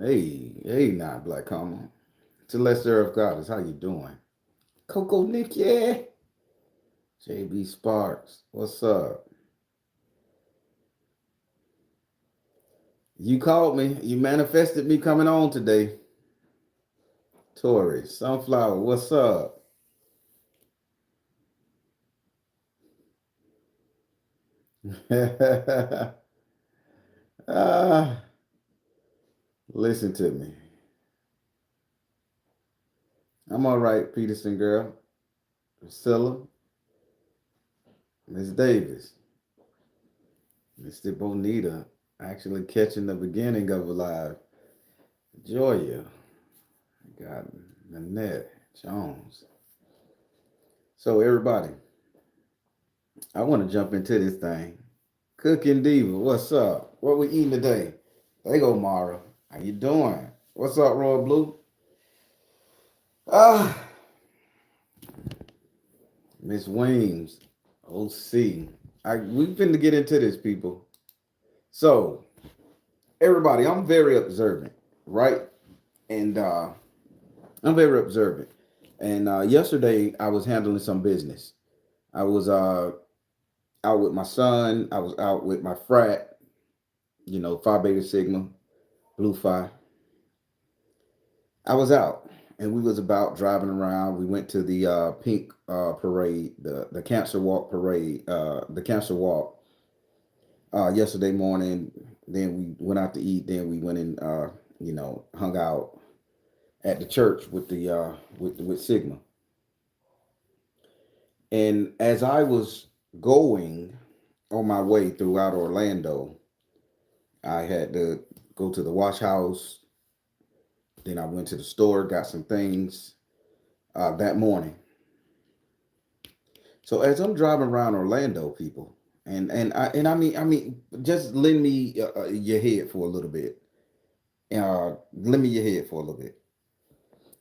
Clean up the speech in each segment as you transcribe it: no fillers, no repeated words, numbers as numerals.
Hey, now, Black Comma. To lesser of God is how you doing? Coco Nick, yeah. JB Sparks, what's up? You called me. You manifested me coming on today. Tori, Sunflower, what's up? ah, listen to me. I'm all right, Peterson girl. Priscilla, Miss Davis, Mr. Bonita, actually catching the beginning of a live. Joya, got Nanette Jones. So everybody, I want to jump into this thing. Cooking Diva, what's up? What we eating today? There go Mara. How you doing? What's up, Roy Blue? Ah, Miss Wings, OC. We've been to get into this, people. So everybody, I'm very observant, right? And I'm very observant. And yesterday I was handling some business. I was out with my son. I was out with my frat, Phi Beta Sigma, Blue Phi. I was out, and we was about driving around. We went to the pink parade, the Cancer Walk parade, the Cancer Walk yesterday morning. Then we went out to eat. Then we went and hung out at the church with the with Sigma. And as I was going on my way throughout Orlando, I had to go to the wash house. Then I went to the store, got some things that morning. So as I'm driving around Orlando, people, and I mean, just lend me your head for a little bit. Lend me your head for a little bit.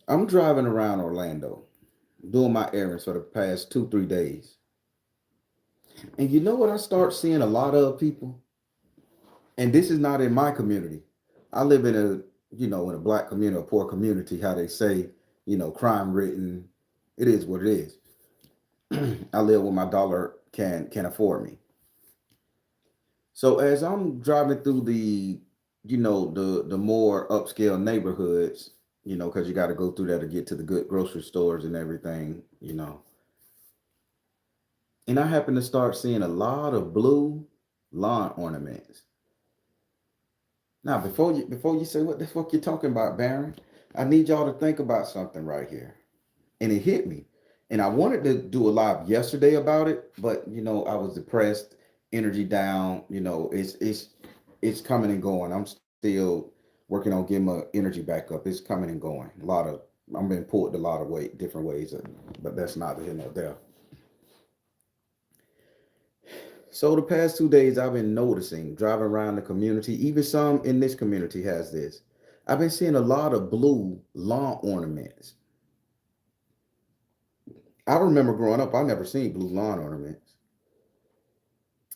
I'm driving around Orlando, doing my errands for the past 2, 3 days, and you know what? I start seeing a lot of people, and this is not in my community. I live in a black community, a poor community. How they say, crime written. It is what it is. I live where my dollar can afford me. So as I'm driving through the more upscale neighborhoods, because you got to go through there to get to the good grocery stores and everything. And I happen to start seeing a lot of blue lawn ornaments. Now, before you say what the fuck you talking about, Baron, I need y'all to think about something right here. And it hit me. And I wanted to do a live yesterday about it, but I was depressed, energy down. It's coming and going. I'm still working on getting my energy back up. It's coming and going. I'm being pulled a lot of different ways, but that's neither here nor there. So the past 2 days, I've been noticing driving around the community. Even some in this community has this. I've been seeing a lot of blue lawn ornaments. I remember growing up, I never seen blue lawn ornaments.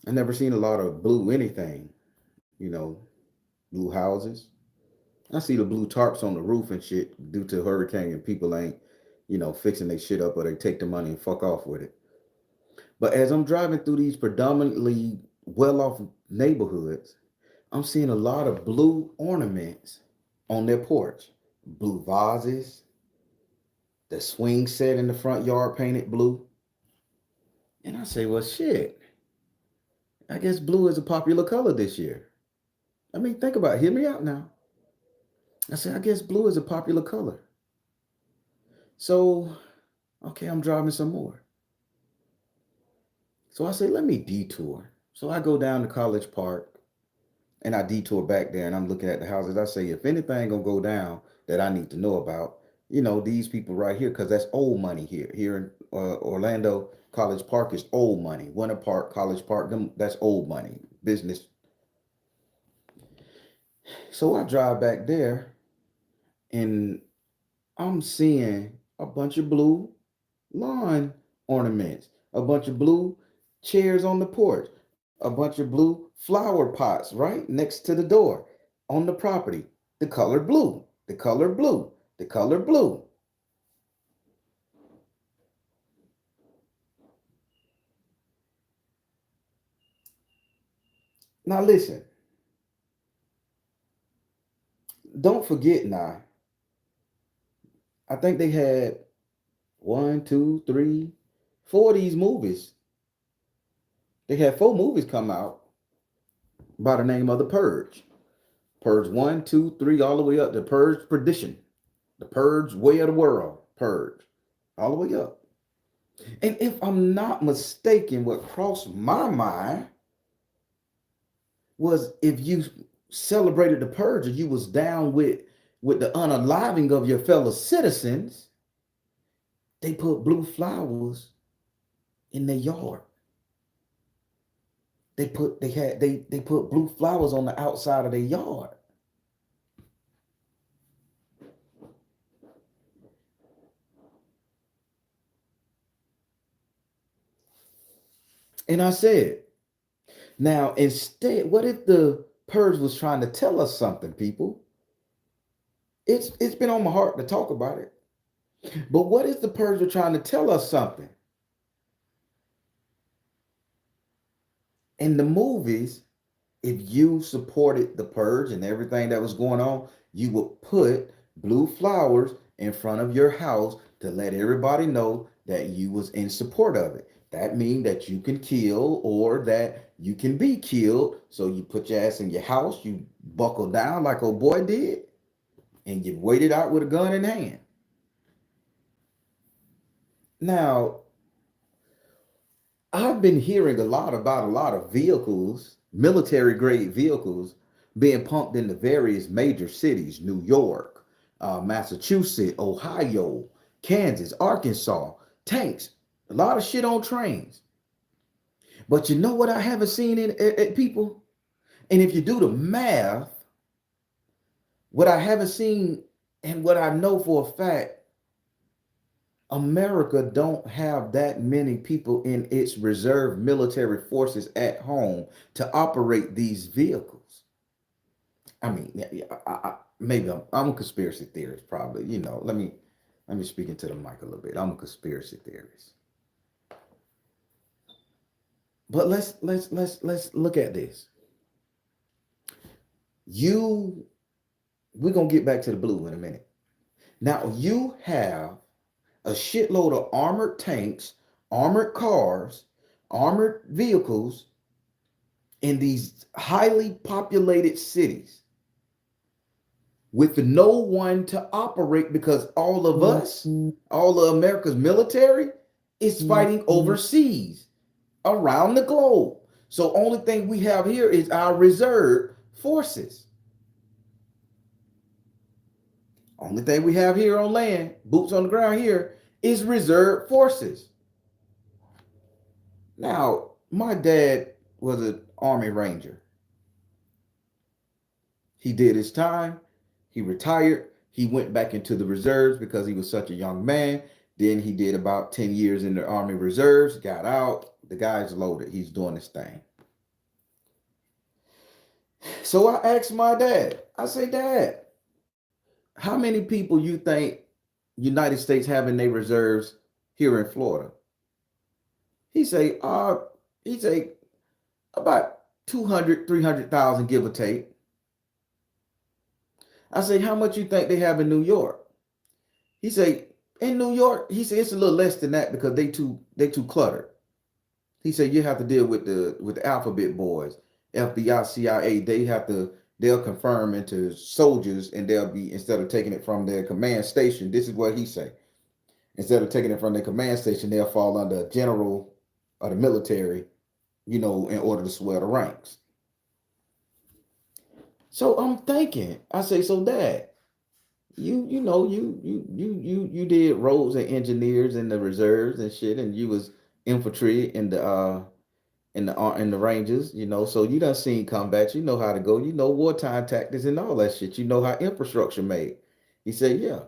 I never seen a lot of blue anything, you know, blue houses. I see the blue tarps on the roof and shit due to hurricane and people ain't, fixing their shit up or they take the money and fuck off with it. But as I'm driving through these predominantly well-off neighborhoods, I'm seeing a lot of blue ornaments on their porch. Blue vases, the swing set in the front yard painted blue. And I say, well, shit, I guess blue is a popular color this year. I mean, think about it. Hear me out now. I said, I guess blue is a popular color. So, okay, I'm driving some more. So I say, let me detour. So I go down to College Park and I detour back there and I'm looking at the houses. I say, if anything gonna go down that I need to know about, these people right here, because that's old money here. Here in Orlando, College Park is old money. Winter Park, College Park, that's old money. Business. So I drive back there and I'm seeing a bunch of blue lawn ornaments, a bunch of blue chairs on the porch, a bunch of blue flower pots right next to the door on the property. The color blue, the color blue, the color blue. Now listen, don't forget now. I think they had one, two, three, four of these movies. They had four movies come out by the name of the Purge. Purge one, two, three, all the way up to Purge Perdition. The Purge Way of the World. Purge. All the way up. And if I'm not mistaken, what crossed my mind was if you celebrated the purge or you was down with the unaliving of your fellow citizens, they put blue flowers in their yard. They put blue flowers on the outside of their yard. And I said, now instead, what if the purge was trying to tell us something, people? It's been on my heart to talk about it. But what if the purge were trying to tell us something? In the movies, if you supported the purge and everything that was going on, you would put blue flowers in front of your house to let everybody know that you was in support of it. That means that you can kill or that you can be killed. So you put your ass in your house, you buckle down like old boy did, and you waited out with a gun in hand. Now, I've been hearing a lot about a lot of vehicles, military grade vehicles, being pumped into various major cities: New York, Massachusetts, Ohio, Kansas, Arkansas, tanks, a lot of shit on trains. But you know what I haven't seen in people? And if you do the math, what I haven't seen and what I know for a fact, America don't have that many people in its reserve military forces at home to operate these vehicles. I mean, maybe I'm a conspiracy theorist, probably. Let me speak into the mic a little bit. I'm a conspiracy theorist, but let's look at this. You, we're gonna get back to the blue in a minute. Now you have a shitload of armored tanks, armored cars, armored vehicles in these highly populated cities with no one to operate because all of us, all of America's military is fighting overseas around the globe. So only thing we have here is our reserve forces. Only thing we have here on land, boots on the ground here, is reserve forces. Now, my dad was an Army Ranger. He did his time. He retired. He went back into the reserves because he was such a young man. Then he did about 10 years in the Army Reserves, got out. The guy's loaded. He's doing his thing. So I asked my dad, I say, Dad, how many people you think United States have in their reserves here in Florida? He say, he say about 200, 300,000, give or take. I say, how much you think they have in New York? He say, in New York, he said it's a little less than that because they too cluttered. He said you have to deal with the alphabet boys, FBI, CIA. They'll confirm into soldiers and they'll be, instead of taking it from their command station. This is what he say. Instead of taking it from their command station, they'll fall under a general of the military, in order to swell the ranks. So I'm thinking, I say, so Dad, you did roads and engineers in the reserves and shit, and you was infantry in the ranges, so you done seen combat, you know how to go, wartime tactics and all that shit, how infrastructure made. He said, yeah.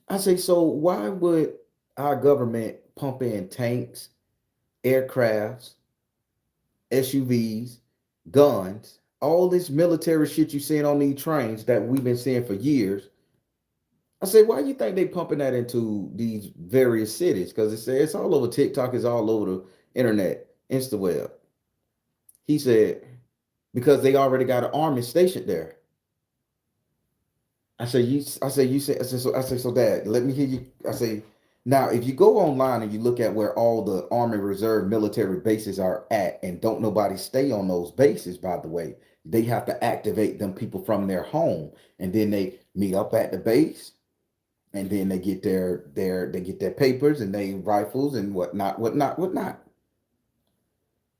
I say, so why would our government pump in tanks, aircrafts, SUVs, guns, all this military shit you seeing on these trains that we've been seeing for years? I say, why you think they pumping that into these various cities? Because it says it's all over TikTok, it's all over the internet, InstaWeb. He said, because they already got an army stationed there. I say, so Dad, let me hear you. I say, now, if you go online and you look at where all the Army Reserve military bases are at, and don't nobody stay on those bases, by the way, they have to activate them people from their home, and then they meet up at the base, and then they get their papers and they rifles and whatnot.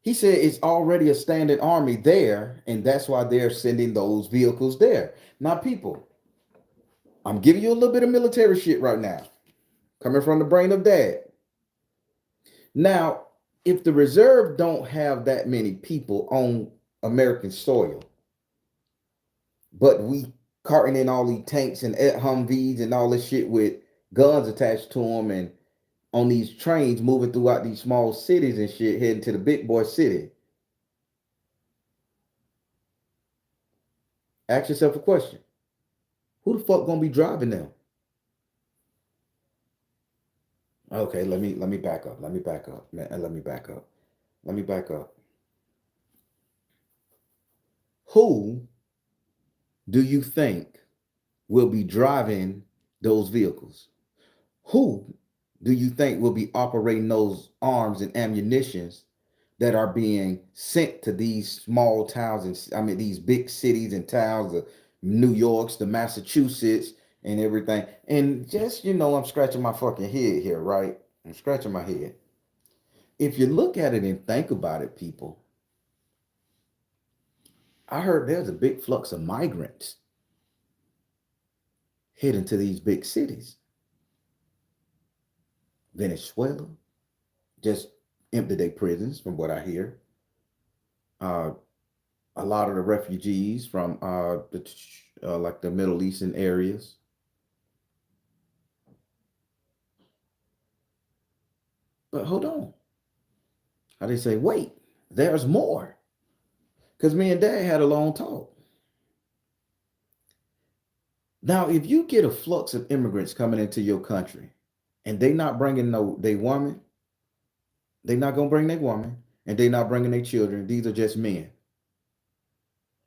He said it's already a standing army there, and that's why they're sending those vehicles there. Now, people, I'm giving you a little bit of military shit right now, coming from the brain of Dad. Now, if the reserve don't have that many people on American soil, but we carting in all these tanks and Humvees and all this shit with guns attached to them, and on these trains moving throughout these small cities and shit, heading to the big boy city. Ask yourself a question. Who the fuck gonna be driving them? Okay, let me back up. Let me back up. Man, let me back up. Let me back up. Who do you think will be driving those vehicles? Who do you think will be operating those arms and ammunitions that are being sent to these small towns, and I mean these big cities and towns, the New Yorks, the Massachusetts, and everything? And just, I'm scratching my fucking head here, right? I'm scratching my head. If you look at it and think about it, people, I heard there's a big flux of migrants heading to these big cities. Venezuela just emptied their prisons, from what I hear. Uh, a lot of the refugees from like the Middle Eastern areas. But hold on. How they say, wait, there's more. Because me and Dad had a long talk. Now, if you get a flux of immigrants coming into your country and they not bringing they woman, they not gonna bring their woman, and they not bringing their children. These are just men.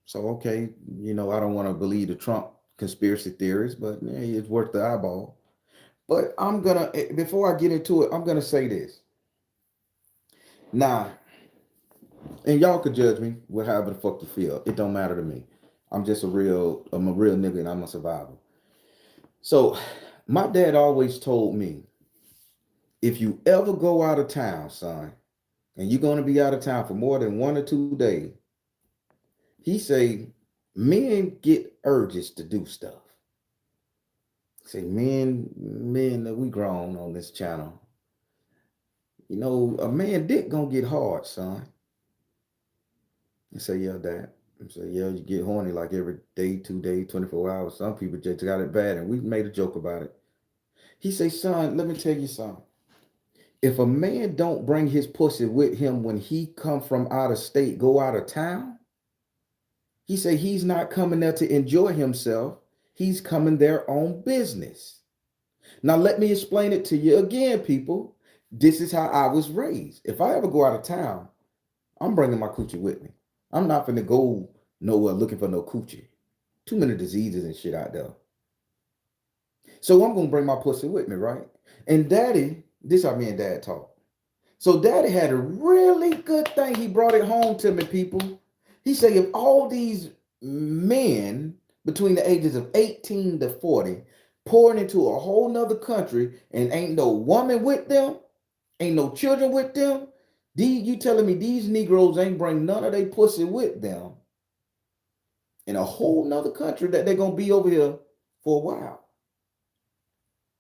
So okay, I don't want to believe the Trump conspiracy theories, but yeah, it's worth the eyeball. But before I get into it, I'm gonna say this. Now, and y'all could judge me with however the fuck you feel. It don't matter to me. I'm a real nigga, and I'm a survivor. So my dad always told me, if you ever go out of town, son, and you're gonna be out of town for more than 1 or 2 days, he say men get urges to do stuff. Say men that we grown on this channel. A man dick gonna get hard, son. I say, yeah, Dad. I say, yeah, you get horny like every day, 2 days, 24 hours. Some people just got it bad, and we made a joke about it. He say, son, let me tell you something. If a man don't bring his pussy with him when he come from out of state, go out of town, he say he's not coming there to enjoy himself. He's coming there on business. Now, let me explain it to you again, people. This is how I was raised. If I ever go out of town, I'm bringing my coochie with me. I'm not going to go nowhere looking for no coochie. Too many diseases and shit out there. So I'm going to bring my pussy with me, right? And Daddy, this is how me and Dad talk. So Daddy had a really good thing. He brought it home to me, people. He said, if all these men between the ages of 18 to 40 pouring into a whole nother country and ain't no woman with them, ain't no children with them, You telling me these Negroes ain't bring none of their pussy with them in a whole nother country that they're gonna be over here for a while?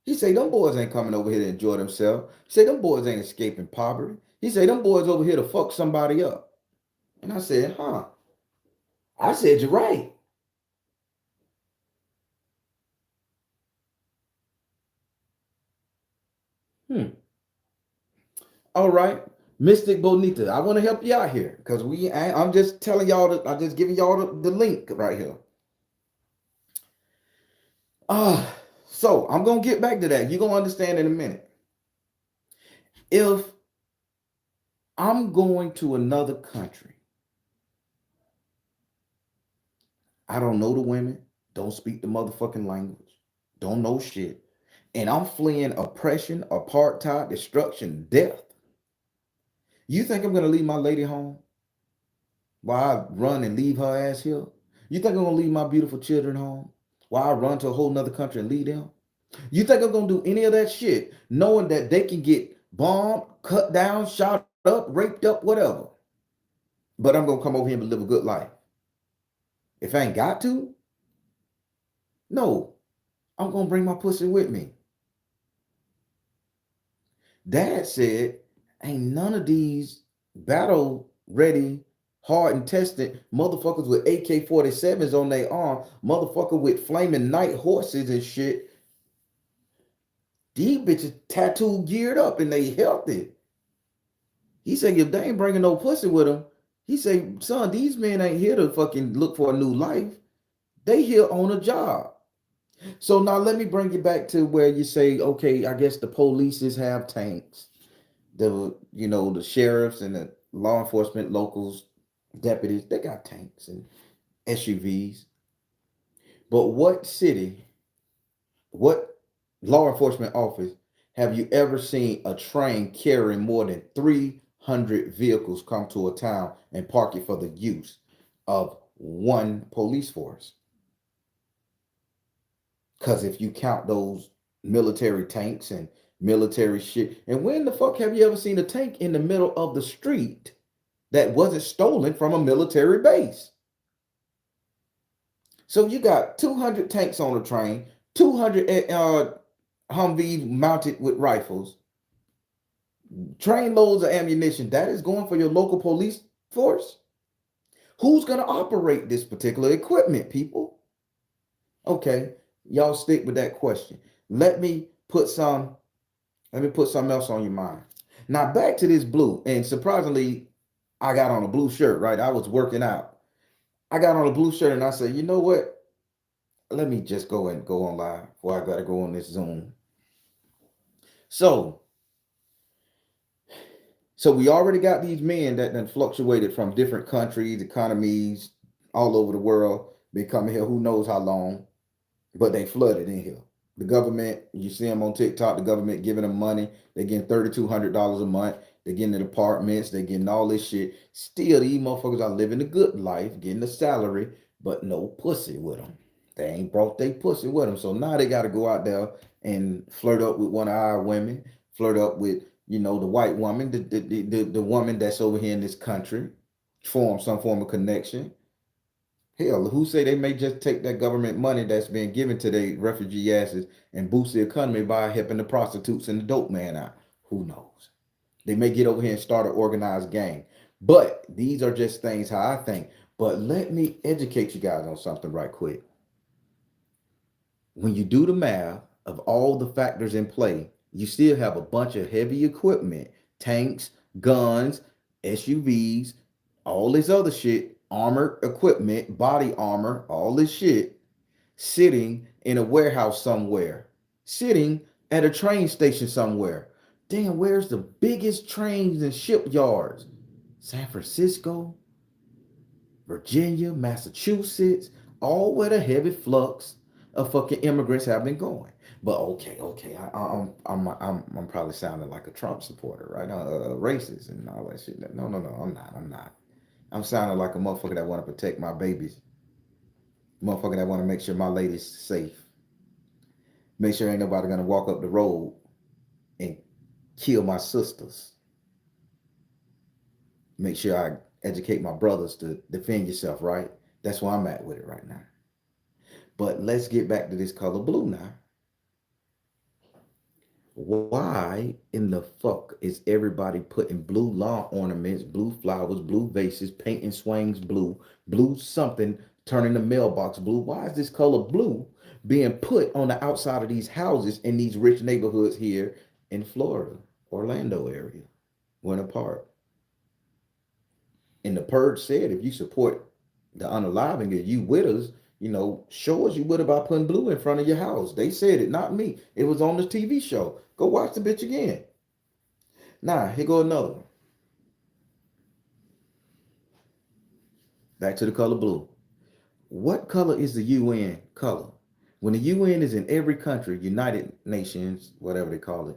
He say them boys ain't coming over here to enjoy themselves. He say them boys ain't escaping poverty. He say them boys over here to fuck somebody up. And I said, huh? I said, you're right. Hmm. All right. Mystic Bonita, I want to help you out here because I'm just telling y'all, I'm just giving y'all the link right here. Uh, so I'm going to get back to that. You're going to understand in a minute. If I'm going to another country, I don't know the women, don't speak the motherfucking language, don't know shit, and I'm fleeing oppression, apartheid, destruction, death. You think I'm going to leave my lady home while I run and leave her ass here? You think I'm going to leave my beautiful children home while I run to a whole nother country and leave them? You think I'm going to do any of that shit knowing that they can get bombed, cut down, shot up, raped up, whatever? But I'm going to come over here and live a good life. If I ain't got to, no, I'm going to bring my pussy with me. Dad said, ain't none of these battle ready, hard and tested motherfuckers with AK 47s on their arm, motherfucker with flaming night horses and shit. These bitches tattooed, geared up, and they healthy. He said, if they ain't bringing no pussy with them, he said, son, these men ain't here to fucking look for a new life. They here on a job. So now let me bring you back to where you say, okay, I guess the polices have tanks. The sheriffs and the law enforcement locals, deputies, they got tanks and SUVs. But what law enforcement office have you ever seen a train carrying more than 300 vehicles come to a town and park it for the use of one police force? Because if you count those military tanks and military shit, and when the fuck have you ever seen a tank in the middle of the street that wasn't stolen from a military base? So you got 200 tanks on the train, 200 Humvees mounted with rifles, train loads of ammunition. That is going for your local police force? Who's going to operate this particular equipment, people? Okay, y'all stick with that question. Let me put some Let me put something else on your mind. Now back to this blue, and surprisingly, I got on a blue shirt. Right, I was working out. I got on a blue shirt, and I said, you know what? Let me just go on live before I gotta go on this Zoom. So, so we already got these men that then fluctuated from different countries, economies, all over the world. Been coming here, who knows how long, but they flooded in here. The government, you see them on TikTok, the government giving them money. They're getting $3,200 a month. They're getting the apartments. They're getting all this shit. Still, these motherfuckers are living the good life, getting the salary, but no pussy with them. They ain't brought their pussy with them. So now they got to go out there and flirt up with one of our women, flirt up with, the white woman, the woman that's over here in this country, form some form of connection. Hell, who say they may just take that government money that's being given to their refugee asses and boost the economy by helping the prostitutes and the dope man out? Who knows? They may get over here and start an organized gang. But these are just things how I think. But let me educate you guys on something right quick. When you do the math of all the factors in play, you still have a bunch of heavy equipment, tanks, guns, SUVs, all this other shit, armored equipment, body armor, all this shit sitting in a warehouse somewhere, sitting at a train station somewhere. Damn, where's the biggest trains and shipyards? San Francisco, Virginia, Massachusetts, all where the heavy flux of fucking immigrants have been going. But okay, I'm probably sounding like a Trump supporter, right? Racist and all that shit. No, I'm not. I'm not. I'm sounding like a motherfucker that want to protect my babies, motherfucker that want to make sure my lady's safe, make sure ain't nobody gonna walk up the road and kill my sisters. Make sure I educate my brothers to defend yourself, right? That's where I'm at with it right now. But let's get back to this color blue now. Why in the fuck is everybody putting blue lawn ornaments, blue flowers, blue vases, painting swings blue, blue something, turning the mailbox blue? Why is this color blue being put on the outside of these houses in these rich neighborhoods here in Florida, Orlando area, Winter Park? And the Purge said, if you support the unaliving, if you with us, show us you with about putting blue in front of your house. They said it, not me. It was on the TV show. Go watch the bitch again. Nah, here go another one. Back to the color blue. What color is the UN color? When the UN is in every country, United Nations, whatever they call it,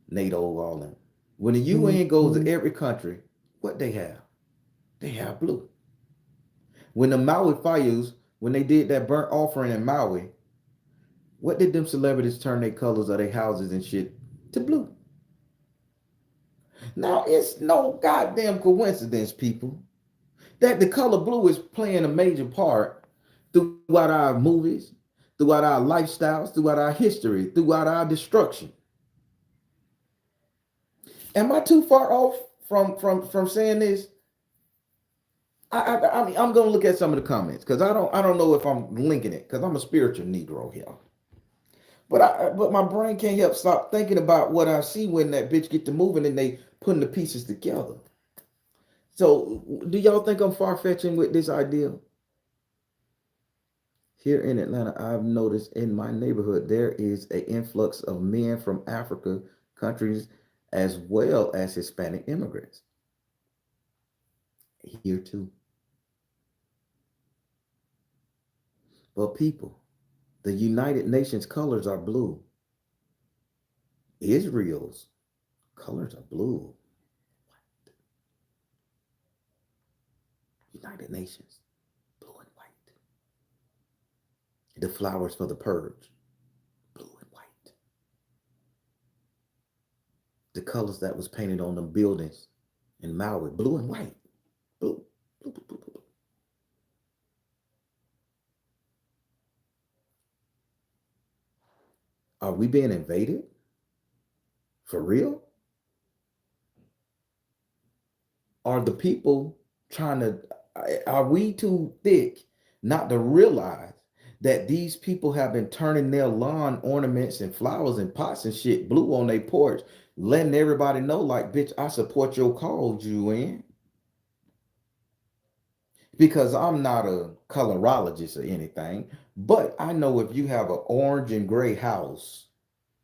NATO, all them. When the UN goes to every country, what they have? They have blue. When the Maui fires, when they did that burnt offering in Maui, what did them celebrities turn their colors of their houses and shit to blue? Now, it's no goddamn coincidence, people, that the color blue is playing a major part throughout our movies, throughout our lifestyles, throughout our history, throughout our destruction. Am I too far off from saying this? I mean, I'm gonna look at some of the comments because I don't know if I'm linking it because I'm a spiritual Negro here. But my brain can't help stop thinking about what I see when that bitch get to moving and they putting the pieces together. So do y'all think I'm far fetching with this idea? Here in Atlanta, I've noticed in my neighborhood there is an influx of men from Africa countries as well as Hispanic immigrants. Here too. But people, the United Nations colors are blue. Israel's colors are blue. United Nations, blue and white. The flowers for the purge, blue and white. The colors that was painted on them buildings in Maui, blue and white. Blue, blue, blue, blue, blue. Are we being invaded? For real? Are the people trying to, are we too thick not to realize that these people have been turning their lawn ornaments and flowers and pots and shit blue on their porch, letting everybody know, like, bitch, I support your cause, you in? Because I'm not a colorologist or anything, but I know if you have an orange and gray house,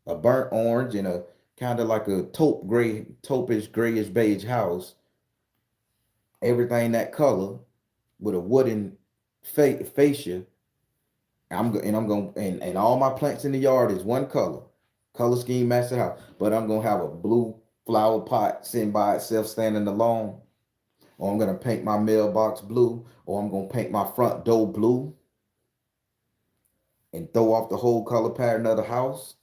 a burnt orange and a kind of like a taupish, grayish beige house, everything that color with a wooden fascia. I'm going and all my plants in the yard is one color scheme match the house. But I'm gonna have a blue flower pot sitting by itself, standing alone, or I'm gonna paint my mailbox blue, or I'm gonna paint my front door blue and throw off the whole color pattern of the house.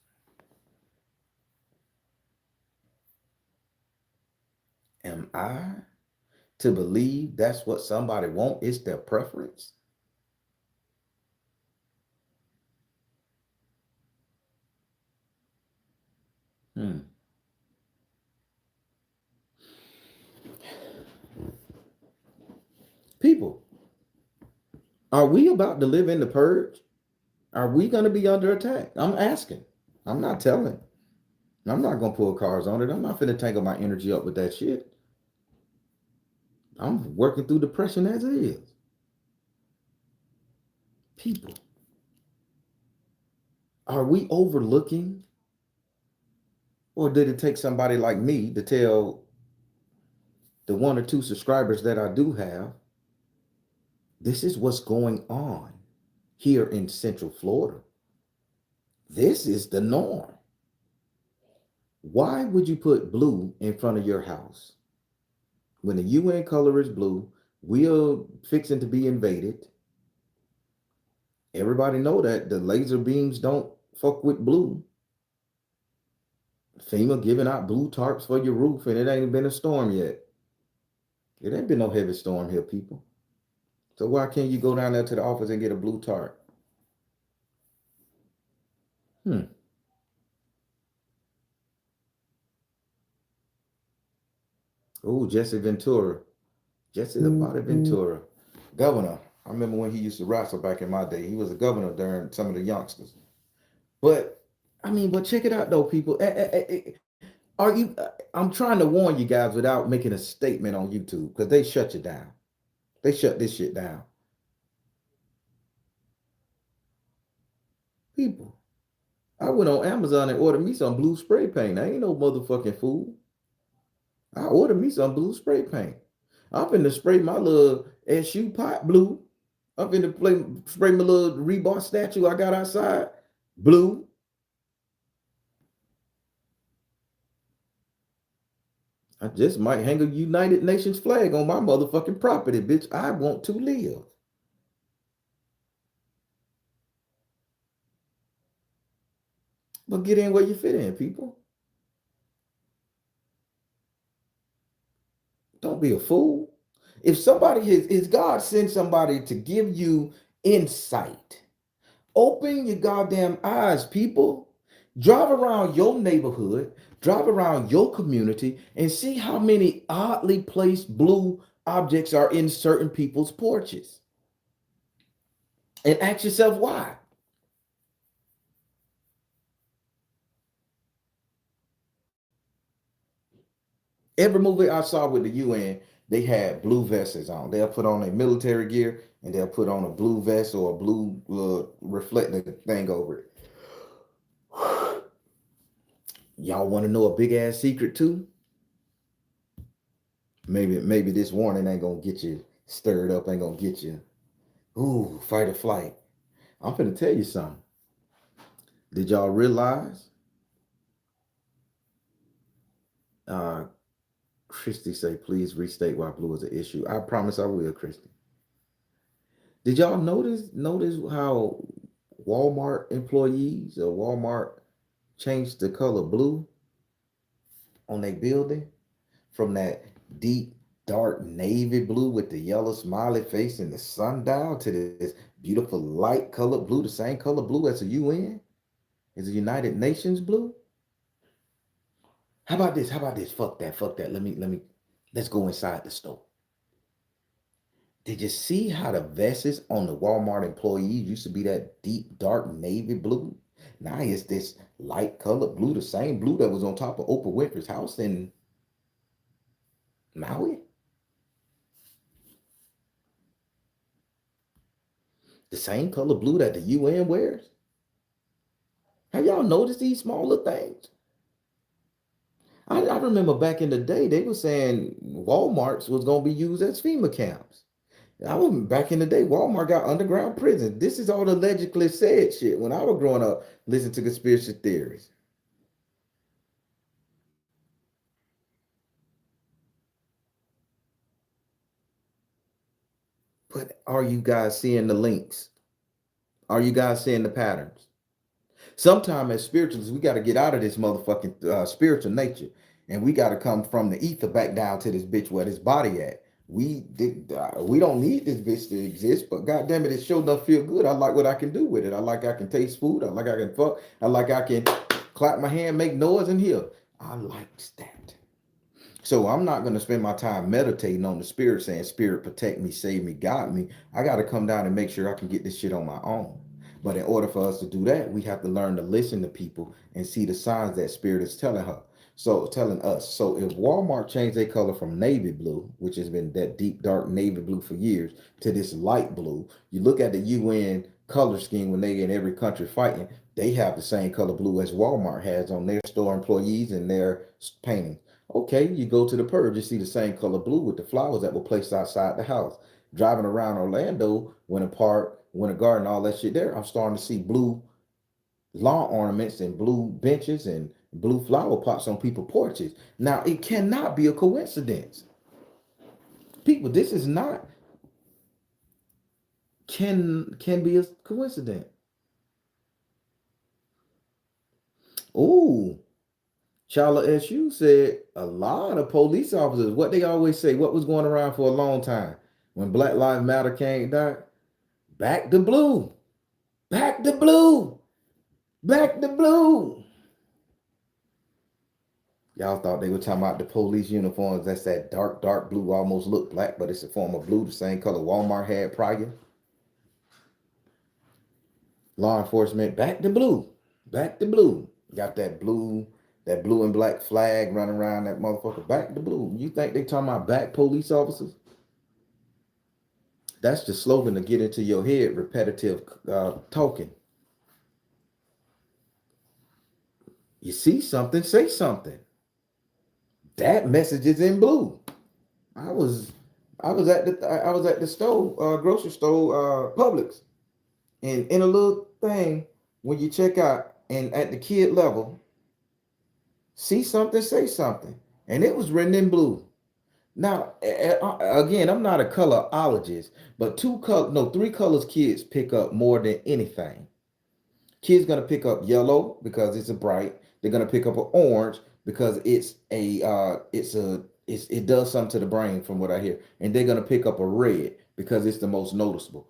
Am I to believe that's what somebody want? It's their preference. Hmm. People, are we about to live in the purge? Are we going to be under attack? I'm asking. I'm not telling. I'm not going to pull cars on it. I'm not finna tangle my energy up with that shit. I'm working through depression as it is. People, are we overlooking, or did it take somebody like me to tell the one or two subscribers that I do have, this is what's going on here in Central Florida? This is the norm. Why would you put blue in front of your house? When the UN color is blue, we're fixing to be invaded. Everybody know that the laser beams don't fuck with blue. FEMA giving out blue tarps for your roof, and it ain't been a storm yet. It ain't been no heavy storm here, people. So why can't you go down there to the office and get a blue tarp? Hmm. Oh, Jesse Ventura. Jesse the Body Ventura. Governor. I remember when he used to wrestle back in my day. He was a governor during some of the youngsters. But but check it out though, people. Are you? I'm trying to warn you guys without making a statement on YouTube because they shut you down. They shut this shit down. People, I went on Amazon and ordered me some blue spray paint. I ain't no motherfucking fool. I ordered me some blue spray paint. I'm finna spray my little SU pot blue. I'm finna spray my little rebar statue I got outside blue. I just might hang a United Nations flag on my motherfucking property, bitch. I want to live. But get in where you fit in, people. Don't be a fool. If somebody is God send somebody to give you insight, open your goddamn eyes, people. Drive around your neighborhood, drive around your community, and see how many oddly placed blue objects are in certain people's porches. And ask yourself why. Every movie I saw with the UN, they had blue vests on. They'll put on a military gear and they'll put on a blue vest or a blue reflective thing over it. Y'all want to know a big ass secret too? Maybe this warning ain't gonna get you stirred up, ain't gonna get you, ooh, fight or flight. I'm finna tell you something. Did y'all realize? Uh, Christy say, please restate why blue is an issue. I promise I will, Christy. Did y'all notice how Walmart employees or Walmart changed the color blue on their building from that deep dark navy blue with the yellow smiley face and the sundial to this beautiful light colored blue, the same color blue as the UN, as the United Nations blue? How about this? How about this? Fuck that. Fuck that. Let's go inside the store. Did you see how the vests on the Walmart employees used to be that deep, dark navy blue? Now it's this light colored blue, the same blue that was on top of Oprah Winfrey's house in Maui. The same color blue that the UN wears. Have y'all noticed these smaller things? I remember back in the day, they were saying Walmart's was going to be used as FEMA camps. I was back in the day, Walmart got underground prison. This is all allegedly said shit when I was growing up, listening to conspiracy theories. But are you guys seeing the links? Are you guys seeing the patterns? Sometimes as spiritualists, we got to get out of this motherfucking spiritual nature, and we got to come from the ether back down to this bitch where this body at. We don't need this bitch to exist, but goddamn it, it sure does feel good. I like what I can do with it. I like I can taste food. I like I can fuck. I like I can clap my hand, make noise in here. I like that. So I'm not going to spend my time meditating on the spirit, saying, Spirit, protect me, save me, guide me. I got to come down and make sure I can get this shit on my own. But in order for us to do that, we have to learn to listen to people and see the signs that spirit is telling her. So telling us. So if Walmart changed their color from navy blue, which has been that deep dark navy blue for years, to this light blue, you look at the UN color scheme when they in every country fighting, they have the same color blue as Walmart has on their store employees and their painting. Okay, you go to the Purge, you see the same color blue with the flowers that were placed outside the house. Driving around Orlando, when a park, when a garden, all that shit there, I'm starting to see blue lawn ornaments and blue benches and blue flower pots on people's porches. Now, it cannot be a coincidence. People, this is not can be a coincidence. Ooh, Chala SU said a lot of police officers, what they always say, what was going around for a long time when Black Lives Matter came down, back to blue, back to blue, back to blue. Y'all thought they were talking about the police uniforms. That's that dark, dark blue, almost look black, but it's a form of blue, the same color Walmart had prior. Law enforcement, back to blue, back to blue. Got that blue and black flag running around that motherfucker, back to blue. You think they talking about back police officers? That's the slogan to get into your head, repetitive talking. You see something, say something. That message is in blue. I was I was at the store, grocery store, Publix, and in a little thing when you check out and at the kid level, see something, say something, and it was written in blue. Now, again, I'm not a colorologist, but three colors kids pick up more than anything. Kids gonna pick up yellow because it's a bright. They're gonna pick up an orange because it does something to the brain from what I hear, and they're gonna pick up a red because it's the most noticeable.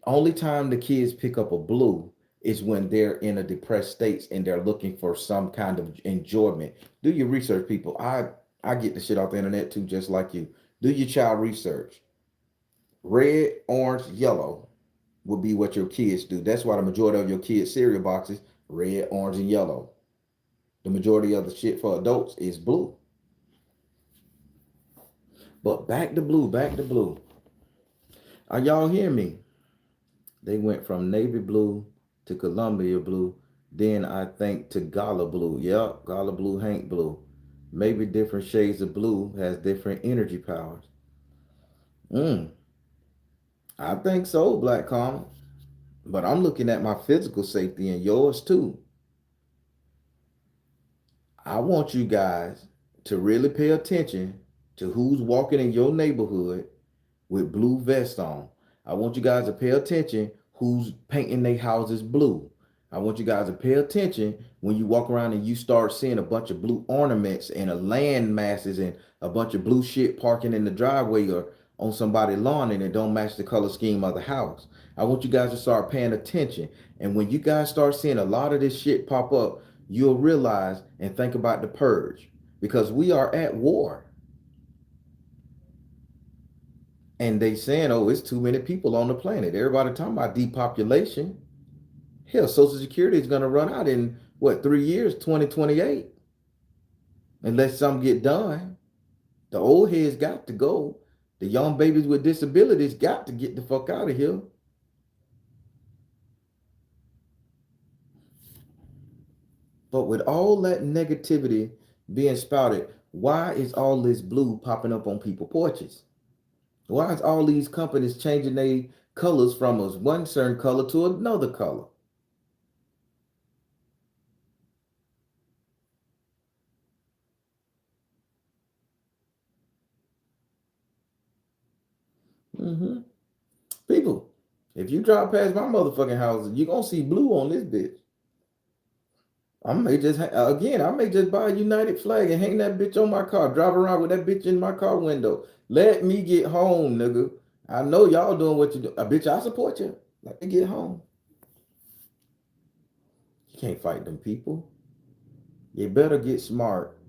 Only time the kids pick up a blue is when they're in a depressed state and they're looking for some kind of enjoyment. Do your research, people. I get the shit off the internet too, just like you. Do your child research. Red, orange, yellow would be what your kids do. That's why the majority of your kids' cereal boxes red, orange, and yellow. The majority of the shit for adults is blue. But back to blue, back to blue. Are y'all hear me? They went from navy blue to Columbia blue, then I think to Gala blue. Yep, Gala blue, Hank blue. Maybe different shades of blue has different energy powers. Mm, I think so, Black Common. But I'm looking at my physical safety and yours too. I want you guys to really pay attention to who's walking in your neighborhood with blue vests on. I want you guys to pay attention who's painting their houses blue. I want you guys to pay attention when you walk around and you start seeing a bunch of blue ornaments and a land masses and a bunch of blue shit parking in the driveway or on somebody's lawn and it don't match the color scheme of the house. I want you guys to start paying attention. And when you guys start seeing a lot of this shit pop up, you'll realize and think about the purge because we are at war. And they saying, oh, it's too many people on the planet. Everybody talking about depopulation. Hell, Social Security is going to run out in what, 3 years, 2028, unless something get done. The old heads got to go. The young babies with disabilities got to get the fuck out of here. But with all that negativity being spouted, why is all this blue popping up on people's porches? Why is all these companies changing their colors from one certain color to another color? Mm-hmm. People, if you drive past my motherfucking house, you're gonna see blue on this bitch. I may just buy a United flag and hang that bitch on my car. Drive around with that bitch in my car window. Let me get home, nigga. I know y'all doing what you do. Bitch, I support you. Let me get home. You can't fight them people. You better get smart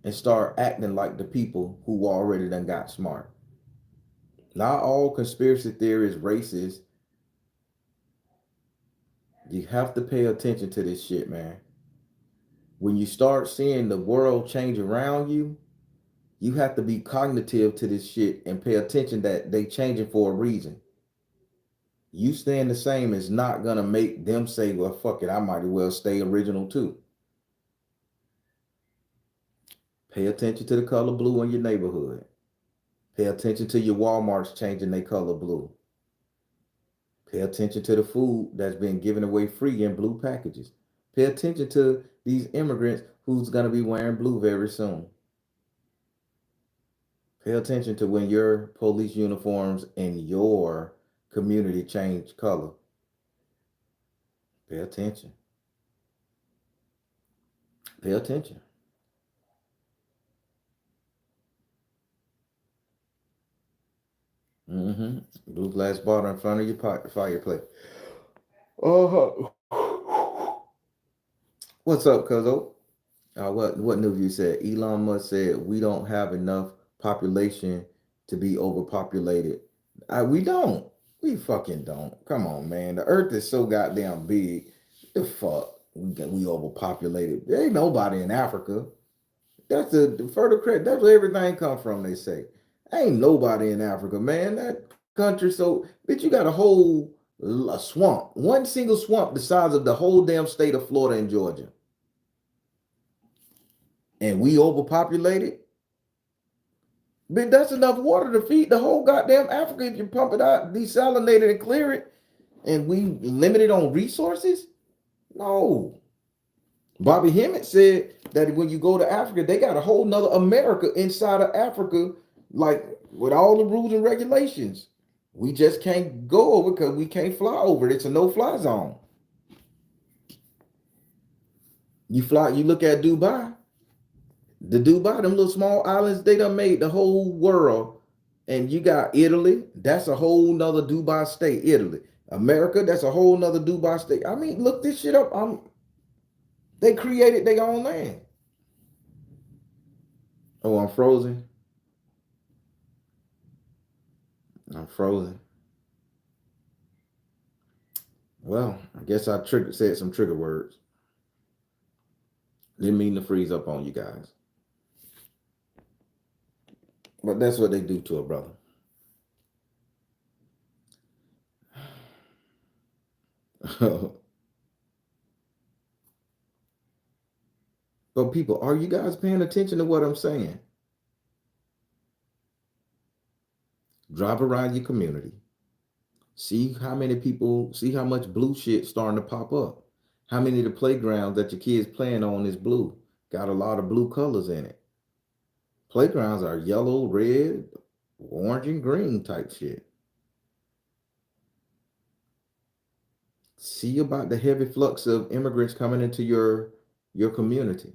and start acting like the people who already done got smart. Not all conspiracy theories racist. You have to pay attention to this shit, man. When you start seeing the world change around you, you have to be cognitive to this shit and pay attention that they changing for a reason. You staying the same is not gonna make them say, well, fuck it, I might as well stay original too. Pay attention to the color blue in your neighborhood. Pay attention to your Walmarts changing their color blue. Pay attention to the food that's been given away free in blue packages. Pay attention to these immigrants who's gonna be wearing blue very soon. Pay attention to when your police uniforms in your community change color. Pay attention. Pay attention. Mm-hmm. Blue glass bottle in front of your fireplace. Uh-huh. What's up, Cuzzo? What new view said? Elon Musk said we don't have enough population to be overpopulated. We don't. We fucking don't. Come on, man. The Earth is so goddamn big. The fuck we overpopulated. There ain't nobody in Africa. That's the further credit. That's where everything come from. They say ain't nobody in Africa, man. That country so bitch. You got a swamp, one single swamp the size of the whole damn state of Florida and Georgia, and we overpopulated. But that's enough water to feed the whole goddamn Africa if you pump it out, desalinate it, and clear it. And we limited on resources? No. Bobby Hemmett said that when you go to Africa, they got a whole nother America inside of Africa, like with all the rules and regulations. We just can't go over because we can't fly over it. It's a no-fly zone. You look at Dubai, them little small islands, they done made the whole world. And you got Italy, that's a whole nother Dubai state. Italy. America, that's a whole nother Dubai state. I mean, look this shit up. They created their own land. Oh, I'm frozen. I'm frozen. Well, I guess said some trigger words. Didn't mean to freeze up on you guys. But that's what they do to a brother. But people, are you guys paying attention to what I'm saying? Drive around your community. See how many people, see how much blue shit starting to pop up. How many of the playgrounds that your kids playing on is blue? Got a lot of blue colors in it. Playgrounds are yellow, red, orange, and green type shit. See about the heavy flux of immigrants coming into your community.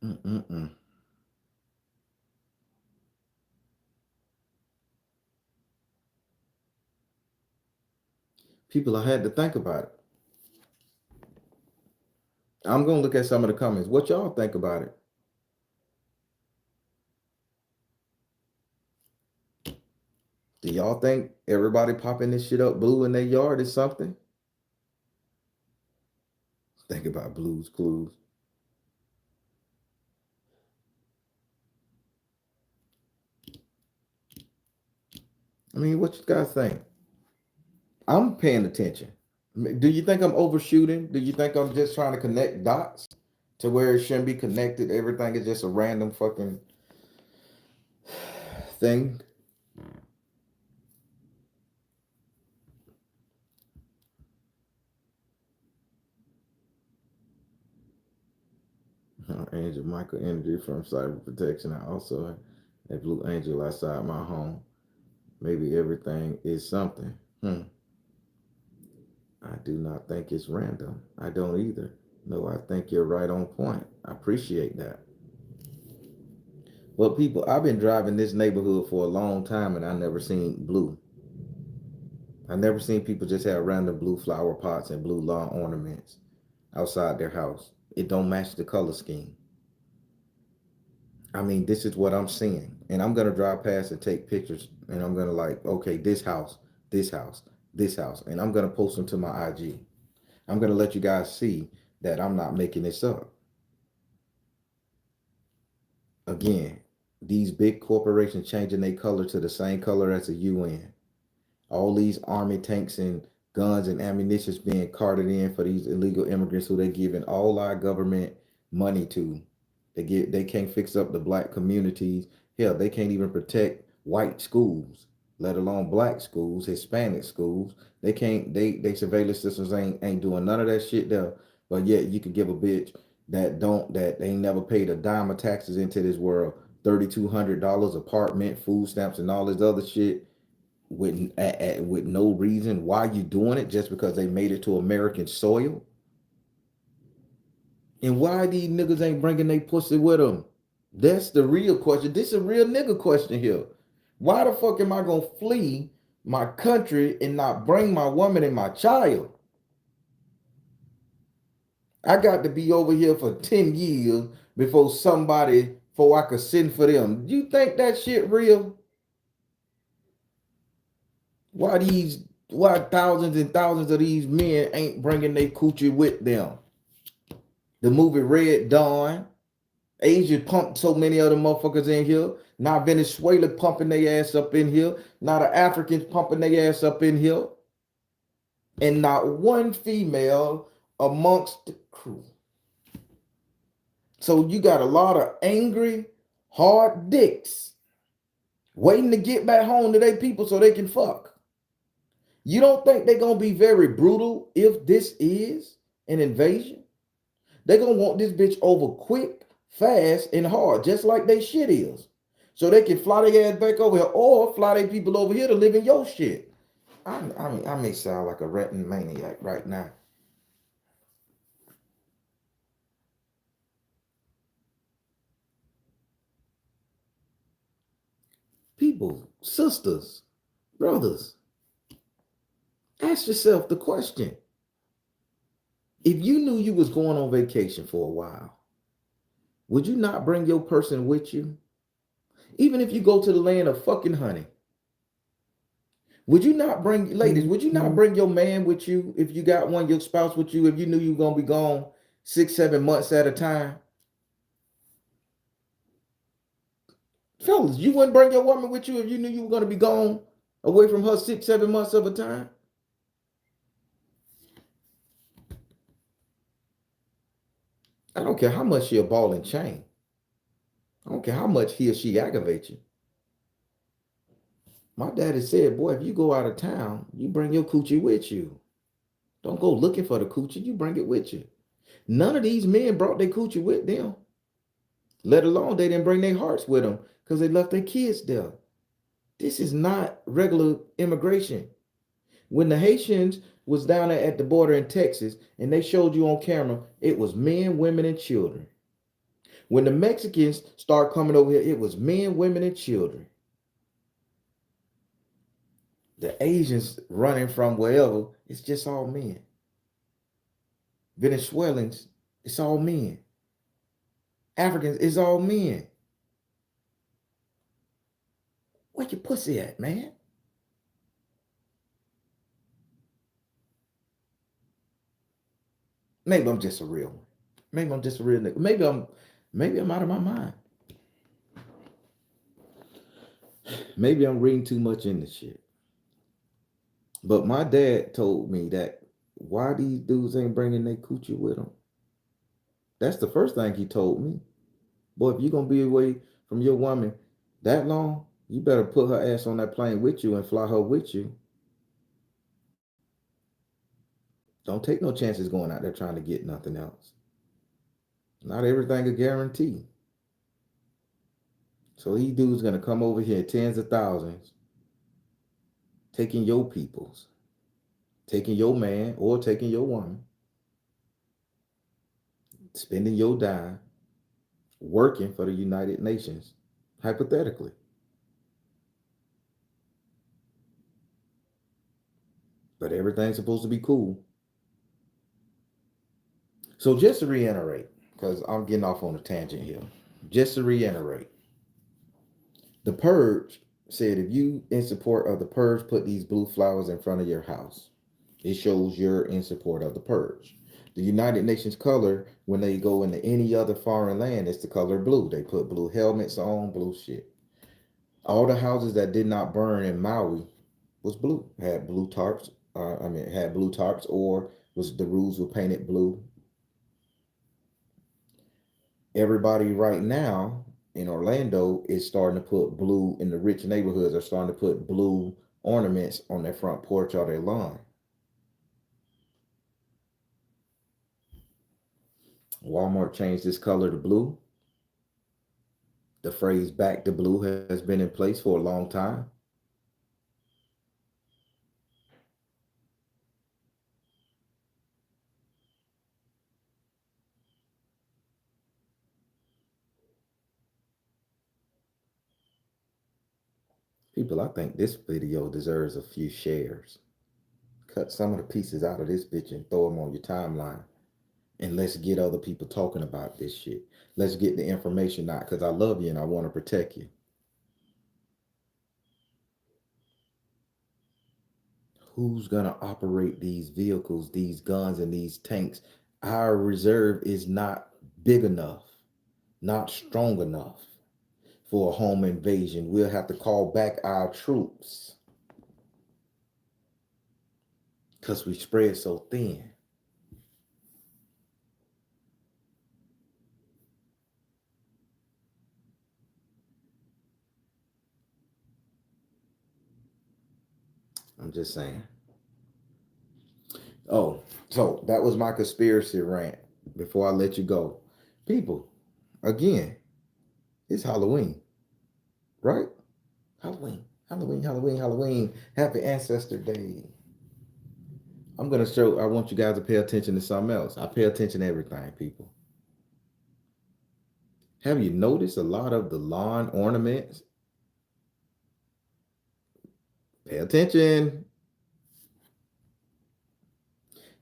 Mm-mm-mm. People, I had to think about it. I'm gonna look at some of the comments. What y'all think about it? Do y'all think everybody popping this shit up blue in their yard is something? Think about Blues Clues. I mean, what you guys think? I'm paying attention. Do you think I'm overshooting? Do you think I'm just trying to connect dots to where it shouldn't be connected? Everything is just a random fucking thing. Angel Michael Energy from Cyber Protection. I also have a blue angel outside my home. Maybe everything is something. I do not think it's random. I don't either. No, I think you're right on point. I appreciate that. Well, people, I've been driving this neighborhood for a long time and I never seen blue. I never seen people just have random blue flower pots and blue lawn ornaments outside their house. It don't match the color scheme. I mean, this is what I'm seeing. And I'm gonna drive past and take pictures and I'm gonna like, okay, this house, this house, this house. And I'm gonna post them to my IG. I'm gonna let you guys see that I'm not making this up. Again, these big corporations changing their color to the same color as the UN. All these army tanks and guns and ammunitions being carted in for these illegal immigrants who they giving all our government money to. They can't fix up the black communities. Hell, they can't even protect white schools, let alone black schools, Hispanic schools. They can't they surveillance systems ain't doing none of that shit there. But yet you could give a bitch that ain't never paid a dime of taxes into this world, $3,200 apartment, food stamps, and all this other shit with no reason why you doing it, just because they made it to American soil. And why these niggas ain't bringing their pussy with them? That's the real question. This is a real nigga question here. Why the fuck am I gonna flee my country and not bring my woman and my child? I got to be over here for 10 years before I could send for them. You think that shit real? Why thousands and thousands of these men ain't bringing their coochie with them? The movie Red Dawn, Asia pumped so many other motherfuckers in here. Now Venezuela pumping their ass up in here. Now the Africans pumping their ass up in here. And not one female amongst the crew. So you got a lot of angry, hard dicks waiting to get back home to their people so they can fuck. You don't think they're gonna be very brutal if this is an invasion? They're gonna want this bitch over quick, fast, and hard, just like they shit is. So they can fly their ass back over here or fly their people over here to live in your shit. I may sound like a ranting maniac right now. People, sisters, brothers, ask yourself the question. If you knew you was going on vacation for a while, would you not bring your person with you? Even if you go to the land of fucking honey, would you not bring, ladies, would you not bring your man with you if you got one, your spouse with you, if you knew you were going to be gone 6, 7 months at a time? Fellas, you wouldn't bring your woman with you if you knew you were going to be gone away from her 6, 7 months of a time? I don't care how much she a ball and chain. I don't care how much he or she aggravates you. My daddy said, boy, if you go out of town, you bring your coochie with you. Don't go looking for the coochie, you bring it with you. None of these men brought their coochie with them, let alone they didn't bring their hearts with them because they left their kids there. This is not regular immigration. When the Haitians was down there at the border in Texas and they showed you on camera, it was men, women, and children. When the Mexicans start coming over here, it was men, women, and children. The Asians running from wherever, it's just all men. Venezuelans, it's all men. Africans, it's all men. Where your pussy at, man? Maybe I'm just a real one. Maybe I'm just a real nigga. Maybe I'm out of my mind. Maybe I'm reading too much into shit. But my dad told me that why these dudes ain't bringing their coochie with them. That's the first thing he told me. Boy, if you're gonna be away from your woman that long, you better put her ass on that plane with you and fly her with you. Don't take no chances going out there trying to get nothing else. Not everything a guarantee. So these dudes gonna come over here, tens of thousands, taking your peoples, taking your man or taking your woman, spending your dime, working for the United Nations, hypothetically. But everything's supposed to be cool. So just to reiterate, because I'm getting off on a tangent here. Just to reiterate, the Purge said if you in support of the Purge, put these blue flowers in front of your house. It shows you're in support of the Purge. The United Nations color, when they go into any other foreign land, is the color blue. They put blue helmets on, blue shit. All the houses that did not burn in Maui was blue. Had blue tarps. Had blue tarps, or was the roofs were painted blue. Everybody right now in Orlando is starting to put blue in the rich neighborhoods. Are starting to put blue ornaments on their front porch or their lawn. Walmart changed this color to blue. The phrase "back to blue" has been in place for a long time. People, I think this video deserves a few shares. Cut some of the pieces out of this bitch and throw them on your timeline. And let's get other people talking about this shit. Let's get the information out because I love you and I want to protect you. Who's going to operate these vehicles, these guns, and these tanks? Our reserve is not big enough, not strong enough for a home invasion. We'll have to call back our troops because we spread so thin. I'm just saying. Oh, so that was my conspiracy rant before I let you go. People, again, it's Halloween, right? Halloween, Halloween, Halloween, Halloween. Happy Ancestor Day. I want you guys to pay attention to something else. I pay attention to everything, people. Have you noticed a lot of the lawn ornaments? Pay attention.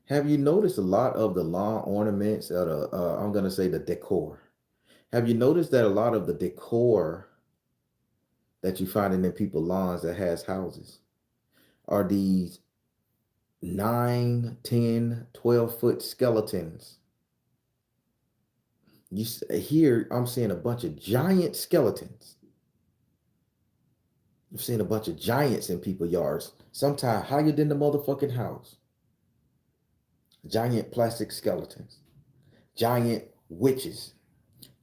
Have you noticed a lot of the lawn ornaments, I'm going to say the decor? Have you noticed that a lot of the decor that you find in the people's lawns that has houses are these 9, 10, 12-foot skeletons? Here, I'm seeing a bunch of giant skeletons. I've seen a bunch of giants in people's yards, sometimes higher than the motherfucking house. Giant plastic skeletons, giant witches,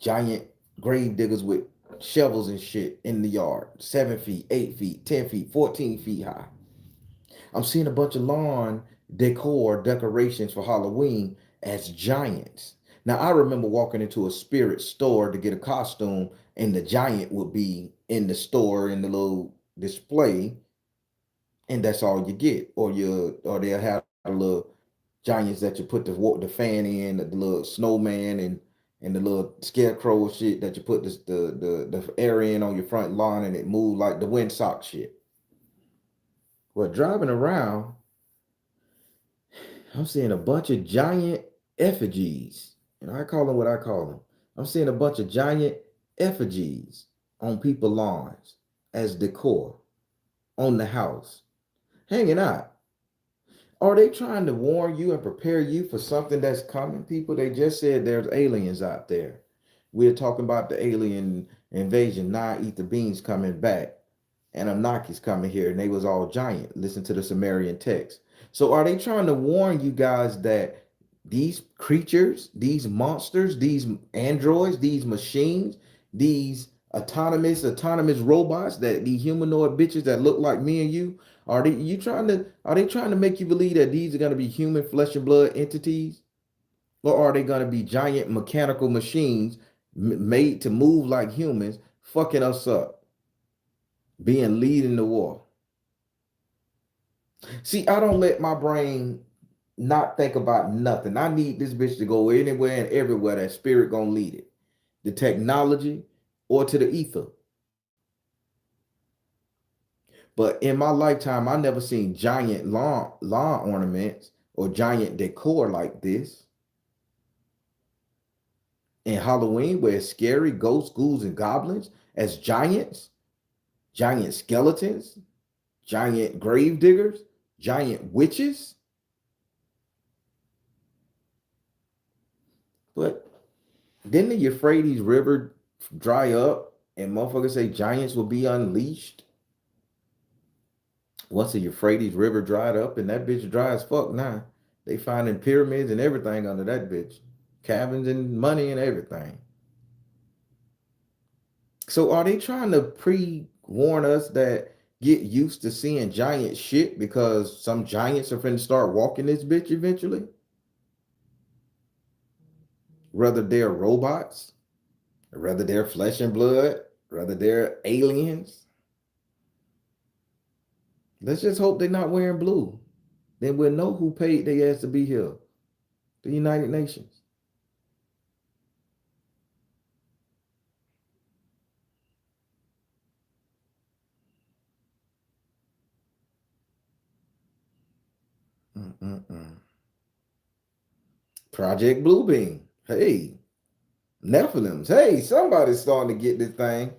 giant grave diggers with shovels and shit in the yard, 7 feet, 8 feet, 10 feet, 14 feet high. I'm seeing a bunch of lawn decorations for Halloween as giants. Now, I remember walking into a spirit store to get a costume, and the giant would be in the store in the little display, and that's all you get. Or they'll have a little giants that you put the fan in, the little snowman and the little scarecrow shit that you put the air in on your front lawn and it moved like the windsock shit. Well, driving around, I'm seeing a bunch of giant effigies, and I call them what I call them. I'm seeing a bunch of giant effigies on people's lawns as decor on the house, hanging out. Are they trying to warn you and prepare you for something that's coming, people? They just said there's aliens out there. We're talking about the alien invasion. Now eat the beans coming back. And Anakis coming here, and they was all giant. Listen to the Sumerian text. So are they trying to warn you guys that these creatures, these monsters, these androids, these machines, these autonomous robots, that the humanoid bitches that look like me and you, are they trying to make you believe that these are going to be human flesh and blood entities, or are they going to be giant mechanical machines made to move like humans, fucking us up, being leading the war? See, I don't let my brain not think about nothing. I need this bitch to go anywhere and everywhere that spirit gonna lead it. The technology or to the ether. But in my lifetime, I never seen giant lawn ornaments or giant decor like this. In Halloween, where it's scary ghosts, ghouls, and goblins as giants, giant skeletons, giant grave diggers, giant witches. But didn't the Euphrates River dry up and motherfuckers say giants will be unleashed? Once the Euphrates River dried up, and that bitch dry as fuck now. They finding pyramids and everything under that bitch. Cabins and money and everything. So are they trying to pre-warn us that get used to seeing giant shit because some giants are finna start walking this bitch eventually? Whether they're robots, whether they're flesh and blood, whether they're aliens. Let's just hope they're not wearing blue. Then we'll know who paid their ass to be here. The United Nations. Mm-mm-mm. Project Bluebeam. Hey, Nephilims. Hey, somebody's starting to get this thing.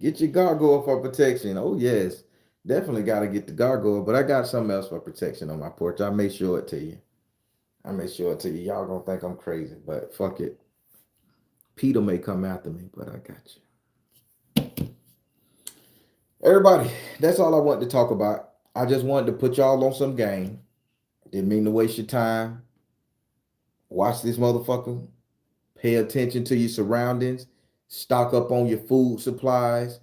Get your gargoyle for protection. Oh, yes. Definitely got to get the gargoyle, but I got something else for protection on my porch. I may show it to you. I may show it to you. Y'all gonna think I'm crazy, but fuck it. Peter may come after me, but I got you. Everybody, that's all I wanted to talk about. I just wanted to put y'all on some game. Didn't mean to waste your time. Watch this motherfucker. Pay attention to your surroundings. Stock up on your food supplies.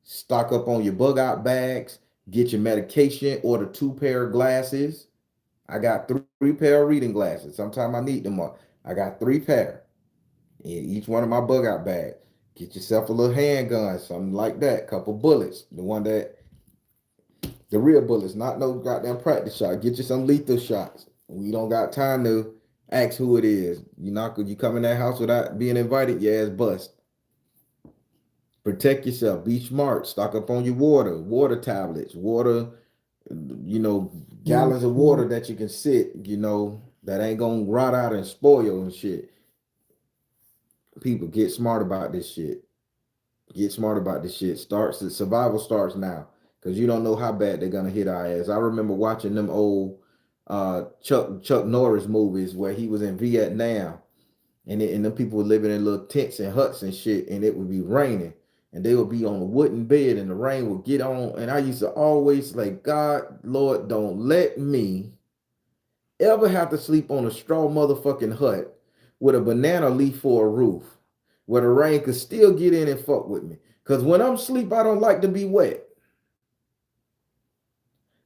Stock up on your bug out bags. Get your medication. Order 2 pair of glasses. I got three pair of reading glasses. Sometimes I need them all. I got 3 pair in each one of my bug out bags. Get yourself a little handgun, something like that. Couple bullets. The real bullets, not no goddamn practice shot. Get you some lethal shots. We don't got time to ask who it is. You come in that house without being invited, your ass bust. Protect yourself. Be smart. Stock up on your water tablets, gallons of water that you can sit, that ain't gonna rot out and spoil and shit. People get smart about this shit. Get smart about this shit. The survival starts now. Cause you don't know how bad they're gonna hit our ass. I remember watching them old Chuck Norris movies where he was in Vietnam and them people were living in little tents and huts and shit, and it would be raining. And they would be on a wooden bed and the rain would get on. And I used to always like, God, Lord, don't let me ever have to sleep on a straw motherfucking hut with a banana leaf for a roof where the rain could still get in and fuck with me. Because when I'm asleep, I don't like to be wet.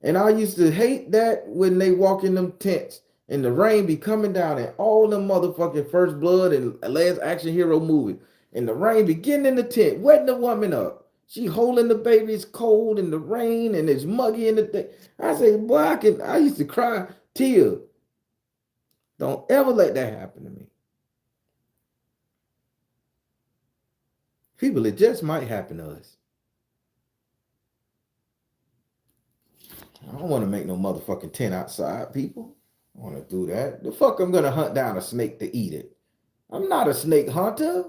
And I used to hate that when they walk in them tents and the rain be coming down and all them motherfucking First Blood and Last Action Hero movie. And the rain be getting in the tent, wetting the woman up. She holding the baby, it's cold in the rain and it's muggy in the thing. I say, boy, I used to cry tears. Don't ever let that happen to me. People, it just might happen to us. I don't want to make no motherfucking tent outside, people. I want to do that. The fuck I'm gonna hunt down a snake to eat it. I'm not a snake hunter.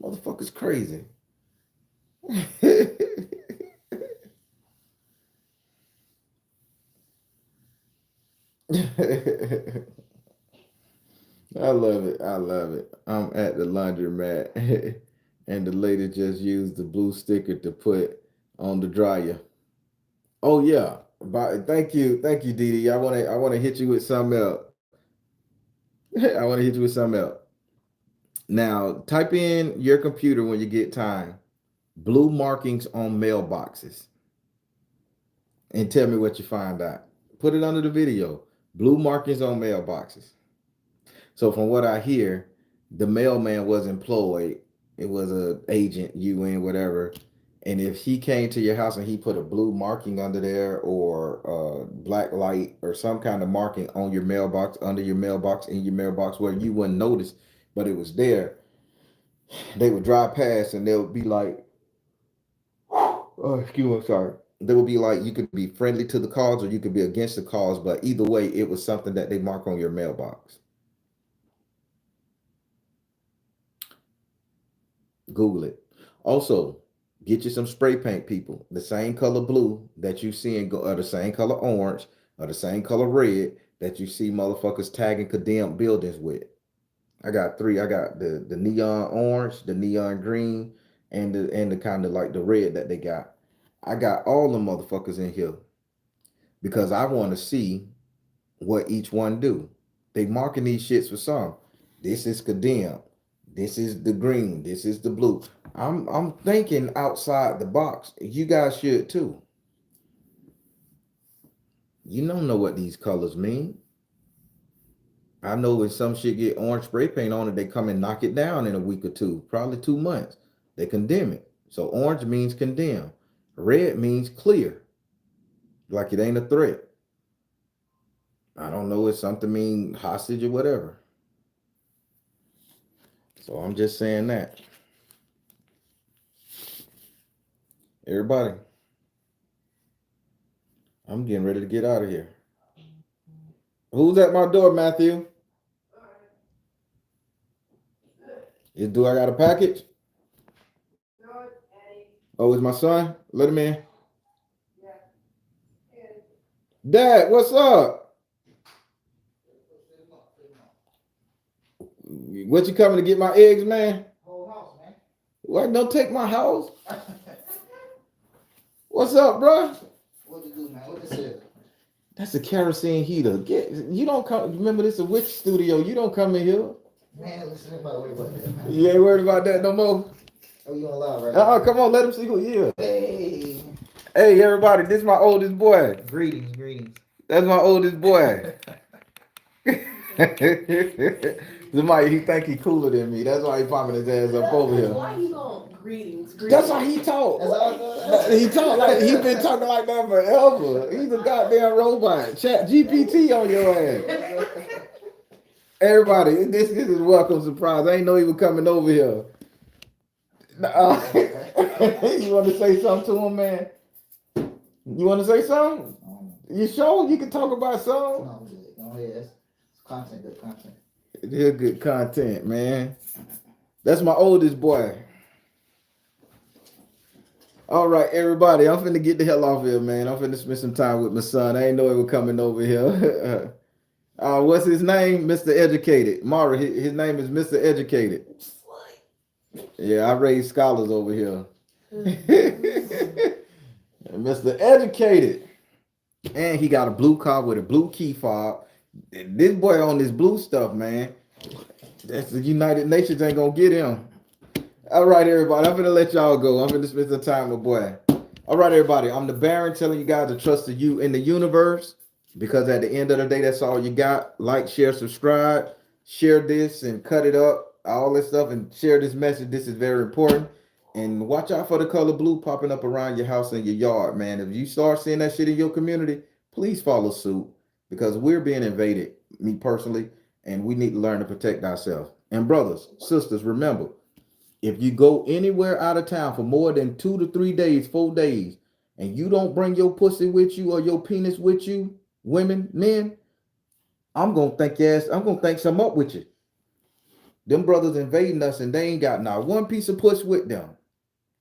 Motherfucker's crazy. I love it. I love it. I'm at the laundromat and the lady just used the blue sticker to put on the dryer. Oh yeah. Thank you. Thank you, Dee. I wanna hit you with something else. I want to hit you with something else. Now, type in your computer when you get time. Blue markings on mailboxes. And tell me what you find out. Put it under the video. Blue markings on mailboxes. So from what I hear, the mailman was employed. It was a agent, UN, whatever. And if he came to your house and he put a blue marking under there or black light or some kind of marking on your mailbox, under your mailbox, in your mailbox, where you wouldn't notice, but it was there, they would drive past and they would be like, oh, excuse me, sorry. They would be like, you could be friendly to the cause or you could be against the cause, but either way, it was something that they mark on your mailbox. Google it. Also, get you some spray paint, people. The same color blue that you see in or the same color orange or the same color red that you see motherfuckers tagging condemned buildings with. I got three. I got the neon orange, the neon green, and the kind of like the red that they got. I got all the motherfuckers in here because I want to see what each one do. They marking these shits for some. This is condemned. This is the green. This is the blue. I'm thinking outside the box. You guys should too. You don't know what these colors mean. I know when some shit get orange spray paint on it, they come and knock it down in a week or two, probably 2 months. They condemn it. So orange means condemn. Red means clear, like it ain't a threat. I don't know if something mean hostage or whatever. So I'm just saying that. Everybody, I'm getting ready to get out of here. Who's at my door, Matthew? Do I got a package? Oh, it's my son? Let him in. Dad, what's up? What you coming to get my eggs, man? Whole house, man. What? Don't take my house. What's up, bro? What you do, man? What this is? That's a kerosene heater. You don't come. Remember, this is a witch studio. You don't come in here. Man, listen, about worry about that, man. You ain't worried about that no more. Oh, you on live right now? Come on, let him see who you is. Hey. Hey, everybody, this is my oldest boy. Greetings, greetings. That's my oldest boy. Somebody, he think he cooler than me. That's why he popping his ass up over here. Why you going greetings? That's how he talk. That's all He talk like he been talking like that forever. He's a goddamn robot. Chat GPT on your ass. Everybody, this is welcome surprise. I ain't know he was coming over here. You want to say something to him, man? You want to say something? You sure you can talk about something? No, I'm good. No, yeah, it's content, good content. It is good content, man. That's my oldest boy. All right, everybody, I'm finna get the hell off here, man. I'm finna spend some time with my son. I ain't know he was coming over here. What's his name? Mr. Educated. Mara, his name is Mr. Educated. Yeah, I raised scholars over here. Mr. Educated. And he got a blue car with a blue key fob. This boy on this blue stuff, man. That's the United Nations ain't gonna get him. All right, everybody. I'm gonna let y'all go. I'm gonna spend some time with boy. All right, everybody. I'm the Baron telling you guys to trust you in the universe, because at the end of the day, that's all you got. Like, share, subscribe, share this and cut it up, all this stuff, and share this message. This is very important. And watch out for the color blue popping up around your house and your yard, man. If you start seeing that shit in your community, please follow suit, because we're being invaded, me personally, and we need to learn to protect ourselves. And brothers, sisters, remember, if you go anywhere out of town for more than 2 to 3 days, 4 days, and you don't bring your pussy with you or your penis with you, women, men, I'm gonna think something up with you. Them brothers invading us and they ain't got not one piece of puss with them.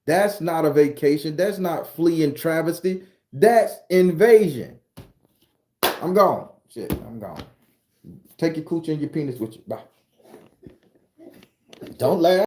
That's not a vacation. That's not fleeing travesty. That's invasion. I'm gone. Shit, I'm gone. Take your coochie and your penis with you. Bye. Don't laugh.